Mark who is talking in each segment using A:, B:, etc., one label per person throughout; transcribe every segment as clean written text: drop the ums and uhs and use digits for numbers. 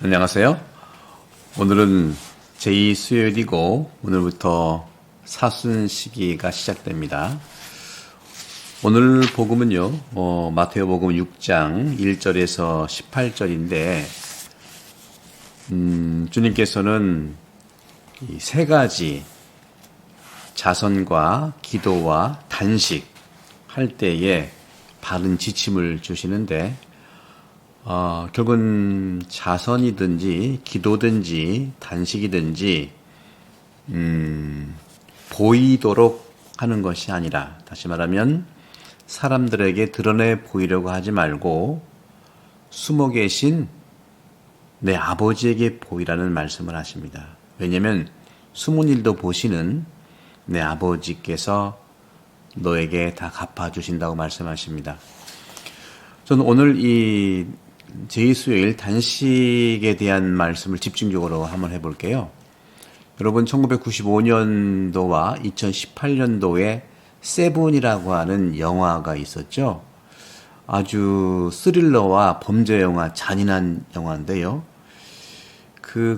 A: 안녕하세요. 오늘은 제2수요일이고 오늘부터 사순 시기가 시작됩니다. 오늘 복음은요, 마태복음 6장 1절에서 18절인데 주님께서는 이 세 가지 자선과 기도와 단식 할 때에 바른 지침을 주시는데 결국은 자선이든지 기도든지 단식이든지 보이도록 하는 것이 아니라, 다시 말하면 사람들에게 드러내 보이려고 하지 말고 숨어 계신 내 아버지에게 보이라는 말씀을 하십니다. 왜냐하면 숨은 일도 보시는 내 아버지께서 너에게 다 갚아주신다고 말씀하십니다. 저는 오늘 이 제2수요일 단식에 대한 말씀을 집중적으로 한번 해볼게요. 여러분 1995년도와 2018년도에 세븐이라고 하는 영화가 있었죠. 아주 스릴러와 범죄 영화, 잔인한 영화인데요.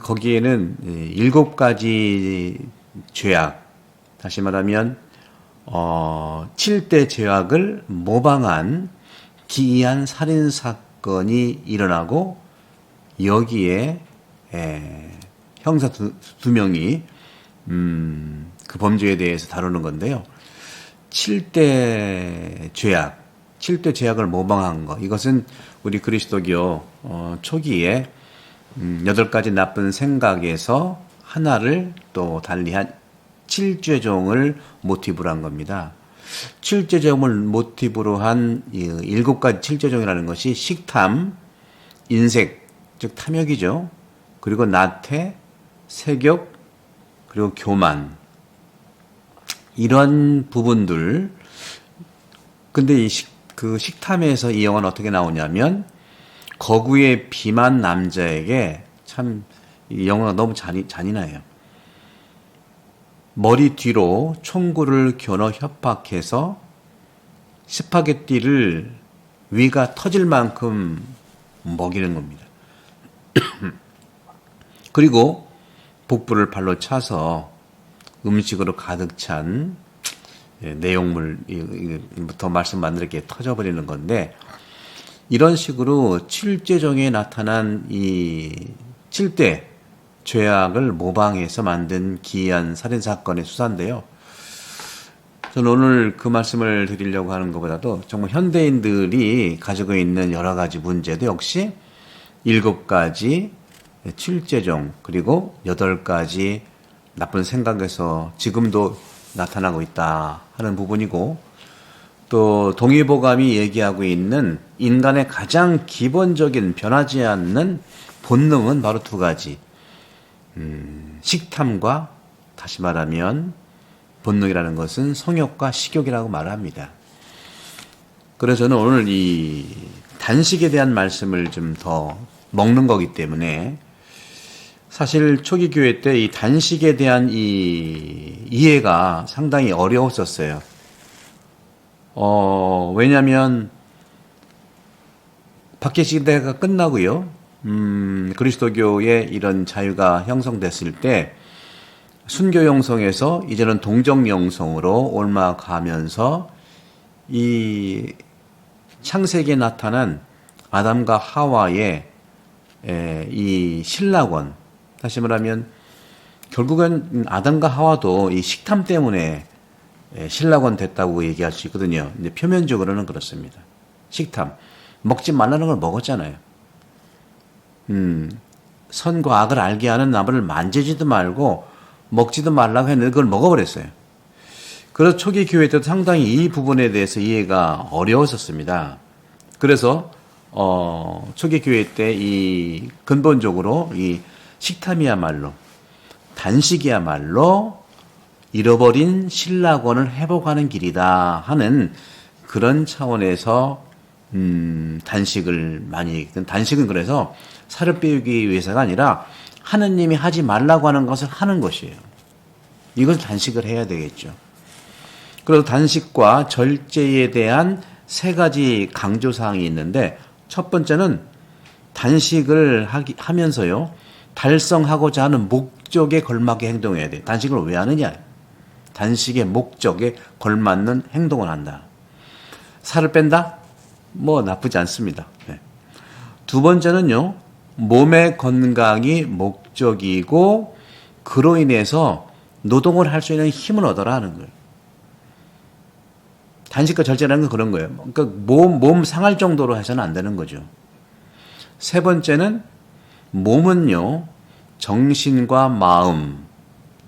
A: 거기에는 7가지 죄악, 다시 말하면 7대 죄악을 모방한 기이한 살인사건이 일어나고 여기에 형사 두 명이 그 범죄에 대해서 다루는 건데요. 7대 죄악을 모방한 것, 이것은 우리 그리스도교 초기에 8가지 나쁜 생각에서 하나를 또 달리한 7죄종을 모티브로 한 겁니다. 7죄종을 모티브로 한 7가지 7죄종이라는 것이 식탐, 인색, 즉 탐욕이죠. 그리고 나태, 색욕, 그리고 교만. 이런 부분들. 근데 그 식탐에서 이 영화는 어떻게 나오냐면, 거구의 비만 남자에게 참 이 영화가 너무 잔인해요. 머리 뒤로 총구를 겨눠 협박해서 스파게티를 위가 터질 만큼 먹이는 겁니다. 그리고 복부를 발로 차서 음식으로 가득 찬 내용물부터 말씀 안 드릴게 터져버리는 건데, 이런 식으로 7죄종에 나타난 이 7대 죄악을 모방해서 만든 기이한 살인사건의 수사인데요. 저는 오늘 그 말씀을 드리려고 하는 것보다도 정말 현대인들이 가지고 있는 여러 가지 문제도 역시 7가지 7죄종 그리고 8가지 나쁜 생각에서 지금도 나타나고 있다 하는 부분이고, 또 동의보감이 얘기하고 있는 인간의 가장 기본적인 변하지 않는 본능은 바로 2가지. 식탐과, 다시 말하면 본능이라는 것은 성욕과 식욕이라고 말을 합니다. 그래서 저는 오늘 이 단식에 대한 말씀을 좀 더 먹는 거기 때문에, 사실 초기 교회 때 이 단식에 대한 이 이해가 상당히 어려웠었어요. 왜냐하면 박해 시대가 끝나고요. 그리스도교의 이런 자유가 형성됐을 때 순교 영성에서 이제는 동정 영성으로 옮아가면서 이 창세기에 나타난 아담과 하와의 이 신락원, 다시 말하면 결국은 아담과 하와도 이 식탐 때문에 신락원 됐다고 얘기할 수 있거든요. 근데 표면적으로는 그렇습니다. 식탐, 먹지 말라는 걸 먹었잖아요. 선과 악을 알게 하는 나무를 만지지도 말고 먹지도 말라고 했는데 그걸 먹어버렸어요. 그래서 초기 교회 때도 상당히 이 부분에 대해서 이해가 어려웠었습니다. 그래서 초기 교회 때 이 근본적으로 이 식탐이야말로, 단식이야말로 잃어버린 신락원을 회복하는 길이다 하는 그런 차원에서 단식을 많이 얘기했던, 단식은 그래서 살을 빼기 위해서가 아니라 하느님이 하지 말라고 하는 것을 하는 것이에요. 이것을 단식을 해야 되겠죠. 그래서 단식과 절제에 대한 3가지 강조사항이 있는데, 첫 번째는 단식을 하면서요, 달성하고자 하는 목적에 걸맞게 행동해야 돼. 단식을 왜 하느냐? 단식의 목적에 걸맞는 행동을 한다. 살을 뺀다? 뭐 나쁘지 않습니다. 네. 두 번째는요, 몸의 건강이 목적이고 그로 인해서 노동을 할 수 있는 힘을 얻어라 하는 거예요. 단식과 절제라는 건 그런 거예요. 그러니까 몸 상할 정도로 해서는 안 되는 거죠. 세 번째는 몸은요, 정신과 마음,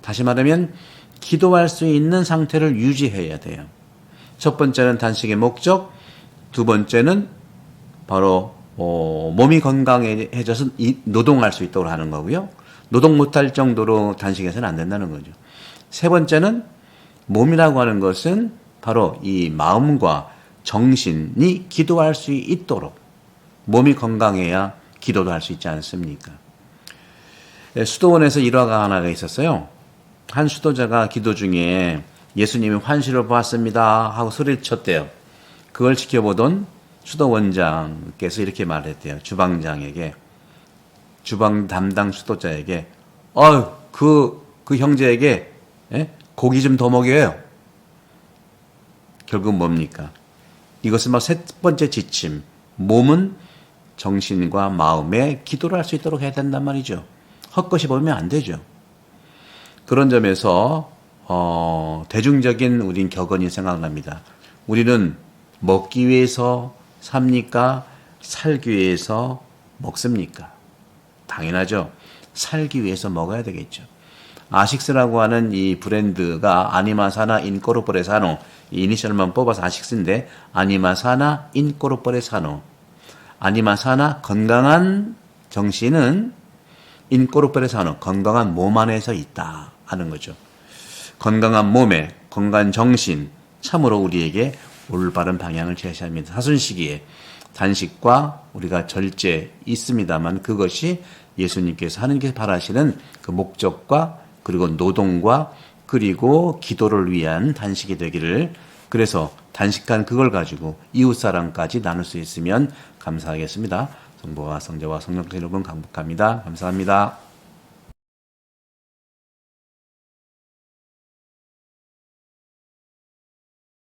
A: 다시 말하면 기도할 수 있는 상태를 유지해야 돼요. 첫 번째는 단식의 목적, 두 번째는 바로 몸이 건강해져서 노동할 수 있도록 하는 거고요. 노동 못할 정도로 단식해서는 안 된다는 거죠. 세 번째는 몸이라고 하는 것은 바로 이 마음과 정신이 기도할 수 있도록, 몸이 건강해야 기도도 할 수 있지 않습니까? 수도원에서 일화가 하나가 있었어요. 한 수도자가 기도 중에 예수님이 환시를 보았습니다 하고 소리를 쳤대요. 그걸 지켜보던 수도원장께서 이렇게 말했대요. 주방장에게, 주방 담당 수도자에게, 그 형제에게 고기 좀 더 먹여요. 결국 뭡니까? 이것은 셋 번째 지침. 몸은 정신과 마음에 기도를 할 수 있도록 해야 된단 말이죠. 헛것이 보면 안 되죠. 그런 점에서 대중적인 우린 격언이 생각납니다. 우리는 먹기 위해서 삽니까? 살기 위해서 먹습니까? 당연하죠. 살기 위해서 먹어야 되겠죠. 아식스라고 하는 이 브랜드가 아니마사나 인코르포레사노, 이니셜만 뽑아서 아식스인데 아니마사나 인코르포레사노, 아니마사나 건강한 정신은 인코르포레사노, 건강한 몸 안에서 있다 하는 거죠. 건강한 몸에 건강한 정신, 참으로 우리에게 올바른 방향을 제시합니다. 사순시기에 단식과 우리가 절제 있습니다만 그것이 예수님께서 하나님께서 바라시는 그 목적과 그리고 노동과 그리고 기도를 위한 단식이 되기를, 그래서 단식한 그걸 가지고 이웃사랑까지 나눌 수 있으면 감사하겠습니다. 성부와 성자와 성령 여러분 강복합니다. 감사합니다.